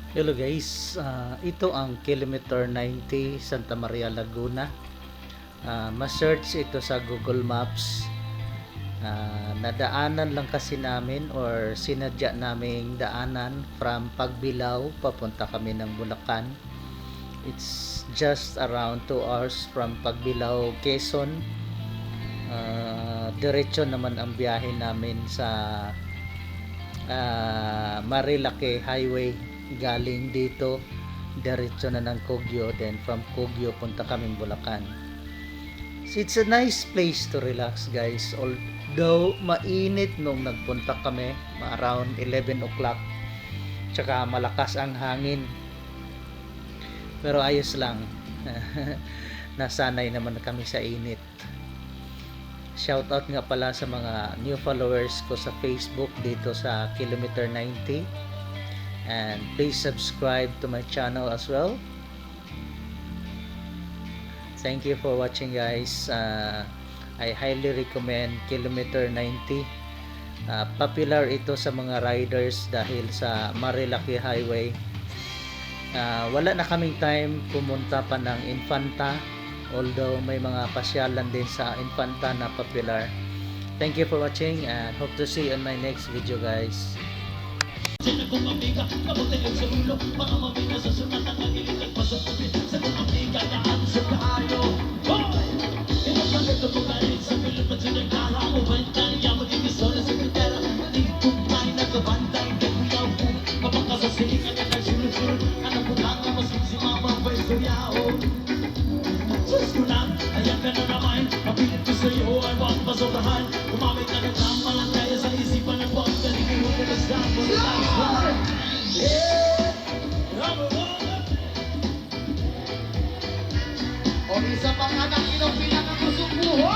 Hello guys, ito ang Kilometer 90 Santa Maria, Laguna. Ma-search ito sa Google Maps. Nadaanan lang kasi namin or sinadya naming daanan from Pagbilao papunta kami ng Bulacan. It's just around 2 hours from Pagbilao, Quezon. Diretso naman ang biyahe namin sa Marilake Highway galing dito diretso na ng Kogyo, then from Kogyo punta kaming Bulacan. So it's a nice place to relax guys, although mainit nung nagpunta kami around 11 o'clock, tsaka malakas ang hangin, pero ayos lang. Nasanay naman kami sa init. Shoutout nga pala sa mga new followers ko sa Facebook dito sa Kilometer 90, and please subscribe to my channel as well. Thank you for watching guys. I highly recommend Kilometer 90. Popular ito sa mga riders dahil sa Marilake Highway. Wala na kaming time pumunta pa ng Infanta, although may mga pasyalan din sa Infanta na popular. Thank you for watching and hope to see you on my next video guys. Ayan ka na naman, mapilit ko sa'yo ay wag masobrahan. Umamit ka na lang, malang kaya sa isipan ng wag ka rin mo ka na sa mga O isa pang anak inong pinakakusubuho!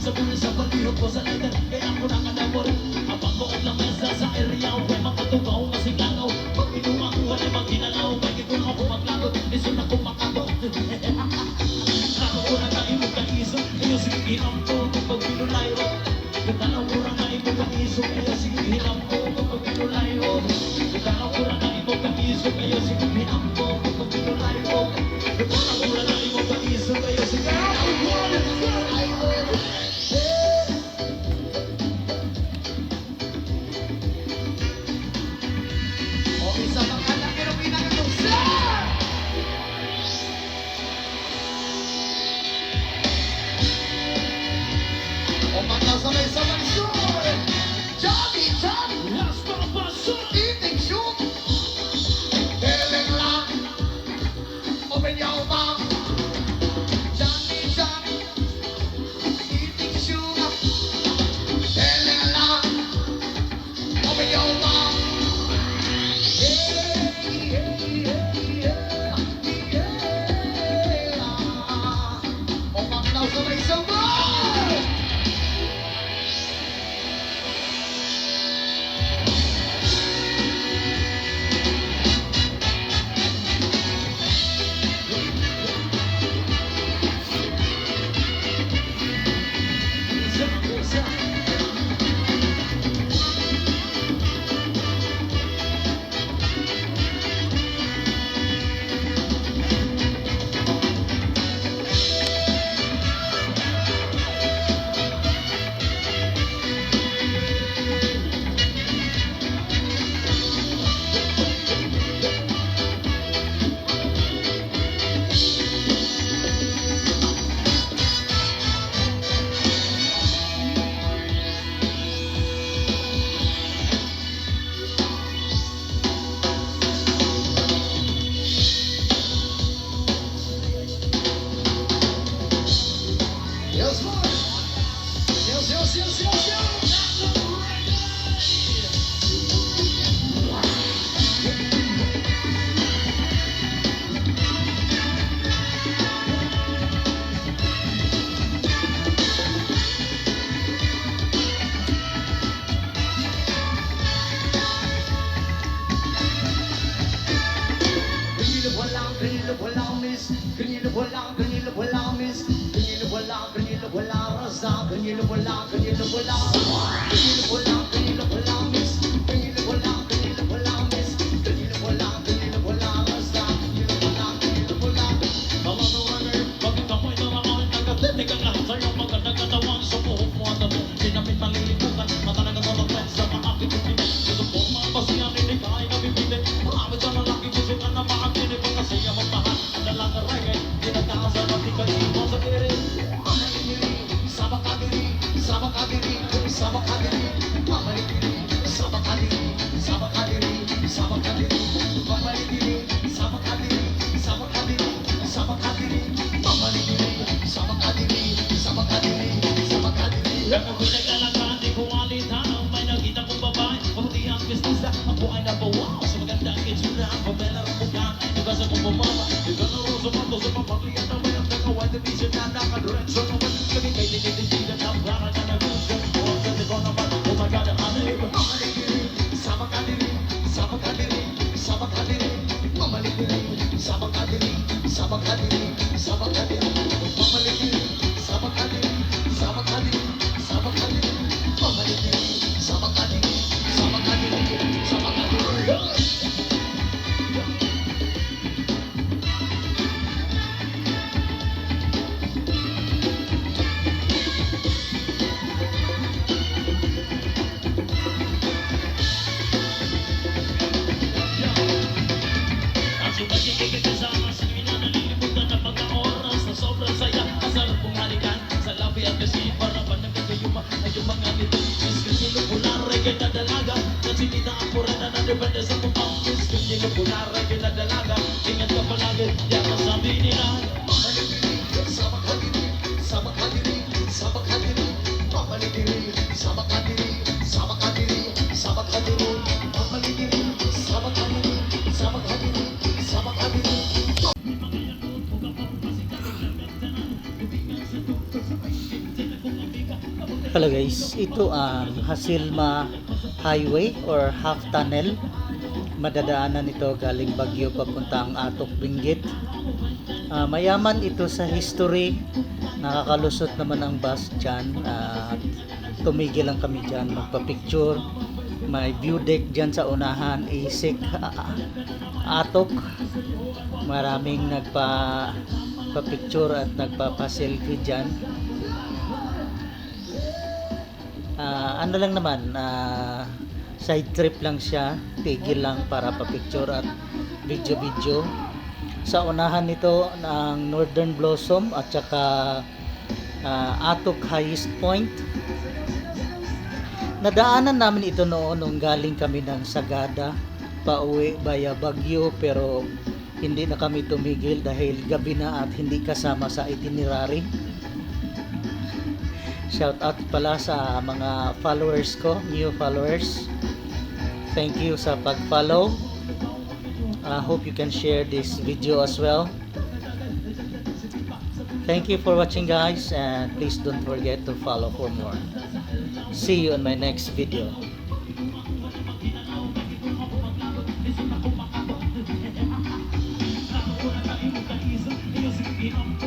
sa pulis sa palihog ko sa letter. Kaya ko na kadamor habang buong lamesa sa area. Huwag makatugaw na siglangaw. Pag pinuha ko ay magkinalaw. May kikong ako maglagot, iso na kumakagot. Ako ko na tayo magkaiso. Kayo sige hinam ko kapag pinulay ko. Katanaw ko na tayo magkaiso. Kayo sige hinam ko kapag pinulay ko. Katanaw ko na tayo magkaiso. Kayo sige hinam ko kapag pinulay ko. Katanaw ko na tayo magkaiso. Kayo sige hinam ko. Isa pang anak inong pinakakusubuho! O magkasabay-sabay shoot! Johnny, Johnny! Last para pasok. Eating shoot! Feeling lang! Open your mouth! Johnny, Johnny! Eating shoot! Feeling lang! Open your mouth! O magkasabay-sabay! ganyan wala miss. Ganyan wala rasa. Ganyan wala miss. Ganyan wala miss. Ganyan wala miss. Ganyan wala rasa. Ganyan wala. Mga runner, bakit ako'y nangangain nagkatitig ang lahat sa'yo mga nagkatawang sa buhok mo at ako di namin malilimutan matalagang mga friends na maakit yung pinig gusto ko mga pasiyan hindi kain na bibili maramit sa lalaki gusto ka na maakit pag kasi ang magmahal ang dalang reggae di nagkakasa na di kayo mo sa kiri Sama kadiri, sama kadiri, sama kadiri, mama diri, sama kadiri, sama kadiri, sama kadiri, mama diri, sama kadiri, sama kadiri, sama kadiri, mama diri, sama kadiri, sama kadiri, sama kadiri. Ako pinaglalakad, di ko alitan may nakita kong babae mabuti ang business na ako ay nabawaw sa magandang itsura ang pamela ng mukha iba sa kong bumama iba na ro sa pato sa papakliyan na may ang tagaway na vision na nakadiretso naman kami kay tinitigilan ng para na nag-vision o sa di ko naman oh my god ang ano yun Mama diri, sama kadiri, sama kadiri, sama kadiri, mama diri, sama kadiri, sama kadiri, sama kadiri, mama diri, sama kadiri, sama kadiri, sama kadiri, mama diri, sama kadiri, sama kadiri, sama kadiri. Ang sumakikik kasama sa tuwing na nalilimutan na pagka-oras na sobrang saya ang sarap kong halikan sa labi at kasi para ba nagkagayuma ay yung mga nito is kanyang pulang reggae na dalaga na sinita ang purana na depende sa mukang is kanyang pulang reggae na dalaga ingat ka palagi yan ang sabi nila Mama diri, sama kadiri, sama kadiri, sama kadiri, mama diri, sama kadiri, sama kadiri, sama kadiri, mama diri, sama kadiri, sama kadiri, sama kadiri. Hello guys, ito ang Hasilma Highway or Half Tunnel. Madadaanan ito galing Baguio papuntang Atok Benguet. Mayaman ito sa history. Nakakalusot naman ang bus dyan. Tumigil lang kami dyan magpa-picture. May view deck dyan sa unahan. Isik Atok. Maraming nagpa-picture at nagpa-selfie dyan. Ano lang naman, side trip lang siya, tigil lang para pa-picture at video-video. Sa unahan nito ng Northern Blossom at saka Atok Highest Point. Nadaanan namin ito noon nung galing kami ng Sagada pauwi via Baguio, pero hindi na kami tumigil dahil gabi na at hindi kasama sa itinerary. Shout out pala sa mga followers ko, new followers. Thank you sa pag-follow. I hope you can share this video as well. Thank you for watching guys, and please don't forget to follow for more. See you on my next video. Ako na tayo magkaisa, iyong sige ang